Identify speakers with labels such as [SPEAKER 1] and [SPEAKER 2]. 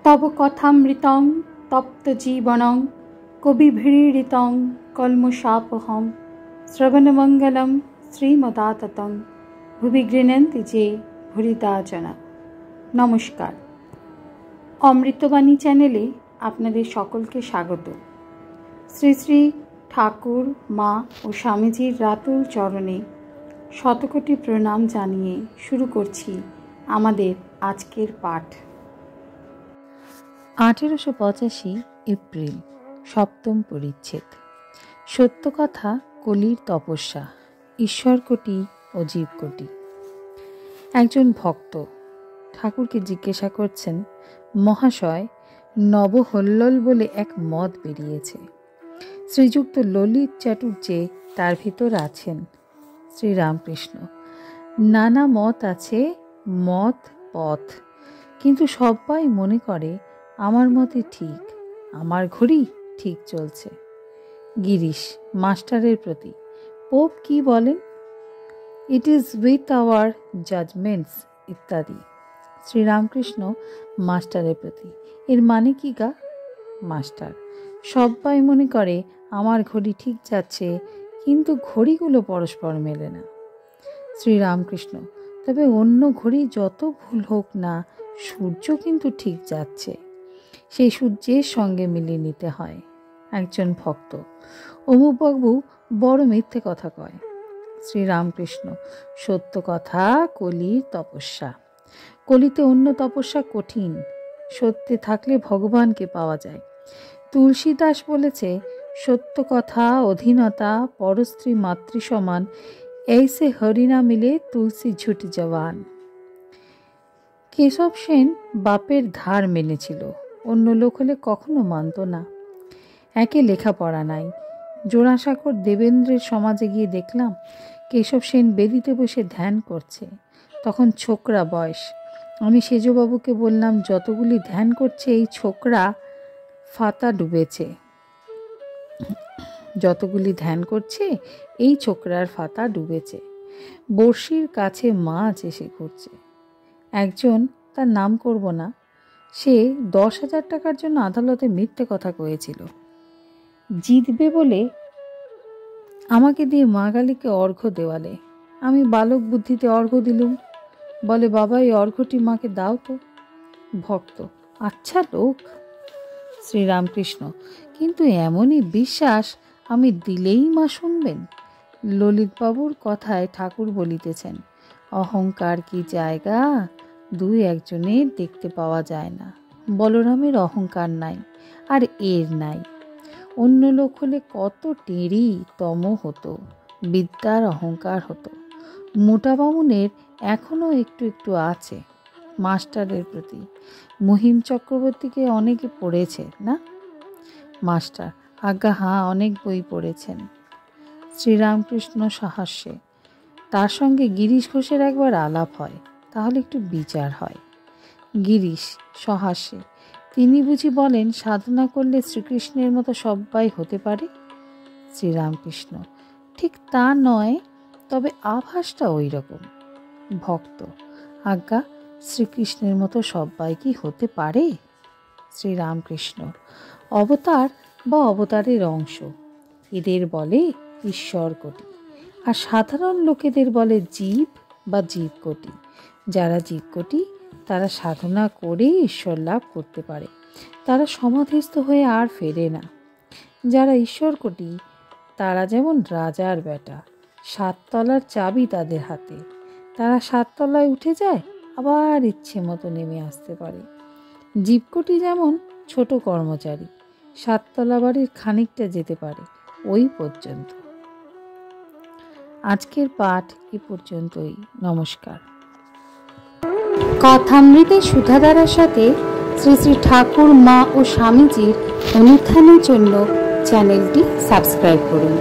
[SPEAKER 1] तव कथामृतं तप्तजीवनं कविभिरीडितं कल्मषापहं श्रवणमंगलं श्रीमदाततं भुवि गृह्णन्ति जे भूरिदा जना। नमस्कार, अमृतबाणी चैनेले आपनादेर सकलके स्वागत। श्री श्री ठाकुर मा और स्वामीजीर रातुल चरणे शतकोटी प्रणाम जानिए शुरू करछि आमादेर आजकेर पाठ। 1885 एप्रिल सप्तम परिच्छेद। सत्य कथा कलिर तपस्या, ईश्वर कोटी और जीव कोटी। एकजन भक्त ठाकुरके जिज्ञासा करছেন, महाशय नवहल्लल बोले एक मत बेरिয়েছে, श्रीजुक्त ललित चाटुर्ये तार भीतर आছেন। श्री रामकृष्ण, नाना मत आछे, मत पथ, किन्तु सबाई मने करे आमार मते ठीक, आमार घड़ी ठीक चलছে। गिरीश मास्टारेर प्रति पोप की बोलेन, it is with our judgments इत्यादि। श्री रामकृष्ण मास्टारेर प्रति एर माने कि गा? मास्टार, सबाई मने करे आमार घड़ी ठीक जाच्छे, किन्तु घड़ीगुलो परस्पर मेले ना। श्री रामकृष्ण, तबे अन्य घड़ी जत भूल होक ना, सूर्य किन्तु ठीक जाच्छे, सेई सूर्येर संगे मिलिये निते हय। एकजन भक्त, अमुक बाबू बड़ मिथ्ये कथा कय। श्री रामकृष्ण, सत्य कथा कलिर तपस्या, कलिते अन्य तपस्या कठिन, सत्ये थाकले भगवानके पाওয়া যায়। तुलसीदास बोलेছে, सत्य कथा अधीनता परस्त्री मातृ समान, ऐसे हरि ना मिले तुलसी झुट जवान। केशव सेन बापेर धार मेनेছিল, অন্য লোক হলে কখনো মানত না। একে লেখাপড়া নাই। জোড়াসাঁকোর দেবেন্দ্রের সমাজে গিয়ে দেখলাম কেশব সেন বেদিতে বসে ধ্যান করছে। তখন ছোকরা বয়স। আমি সেজবাবুকে বললাম, যতগুলি ধ্যান করছে এই ছোকরা ফাতা ডুবেছে, যতগুলি ধ্যান করছে এই ছোকরার ফাতা ডুবেছে। বড়শির কাছে মাছ এসে ঘুরছে। একজন, তার নাম করব না, সে 10,000 টাকার জন্য আদালতে মিথ্যে কথা কয়েছিল। জিতবে বলে আমাকে দিয়ে মা কালীকে অর্ঘ্য দেওয়ালে। আমি বালক বুদ্ধিতে অর্ঘ্য দিলুম। বলে, বাবা এই অর্ঘ্যটি মাকে দাও তো। ভক্ত, আচ্ছা লোক। শ্রীরামকৃষ্ণ, কিন্তু এমনই বিশ্বাস আমি দিলেই মা শুনবেন। ললিতবাবুর কথায় ঠাকুর বলিতেছেন, অহংকার কি জায়গা, দুই একজনের দেখতে পাওয়া যায় না। বলরামের অহংকার নাই, আর এর নাই। অন্য লোক হলে কত টেরি তম হতো, বিদ্যার অহংকার হতো। মোটা বামুনের এখনো একটু একটু আছে। মাস্টারের প্রতি, মহিম চক্রবর্তীকে অনেকে পড়েছে না? মাস্টার, আজ্ঞা হাঁ, অনেক বই পড়েছেন। শ্রীরামকৃষ্ণ সাহাস্যে, তার সঙ্গে গিরিশ ঘোষের একবার আলাপ হয়, তাহলে একটু বিচার হয়। গিরিশ সহাস্যে, তিনি বুঝি বলেন সাধনা করলে শ্রীকৃষ্ণের মতো সবাই হতে পারে? শ্রীরামকৃষ্ণ, ঠিক তা নয়, তবে আভাসটা ওই রকম। ভক্ত, আজ্ঞা শ্রীকৃষ্ণের মতো সবাই কি হতে পারে? শ্রীরামকৃষ্ণ, অবতার বা অবতারের অংশ, এদের বলে ঈশ্বর কোটি, আর সাধারণ লোকেদের বলে জীব বা জীব কোটি। যারা জীব কোটি তারা সাধনা করে ঈশ্বর লাভ করতে পারে, তারা সমাধিস্থ হয়ে আর ফেরে না। যারা ঈশ্বর কোটি তারা যেমন রাজার বেটা, 7 তলার চাবি তাদের হাতে, তারা 7 তলায় উঠে যায়, আবার ইচ্ছে মতো নেমে আসতে পারে। জীবকোটি যেমন ছোট কর্মচারী, 7 তলা বাড়ির খানিকটা যেতে পারে, ওই পর্যন্ত। আজকের পাঠ এ পর্যন্তই। নমস্কার।
[SPEAKER 2] কথামৃতের সুধাধারার সাথে শ্রী শ্রী ঠাকুর মা ও স্বামীজির অনুধ্যানের জন্য চ্যানেলটি সাবস্ক্রাইব করুন।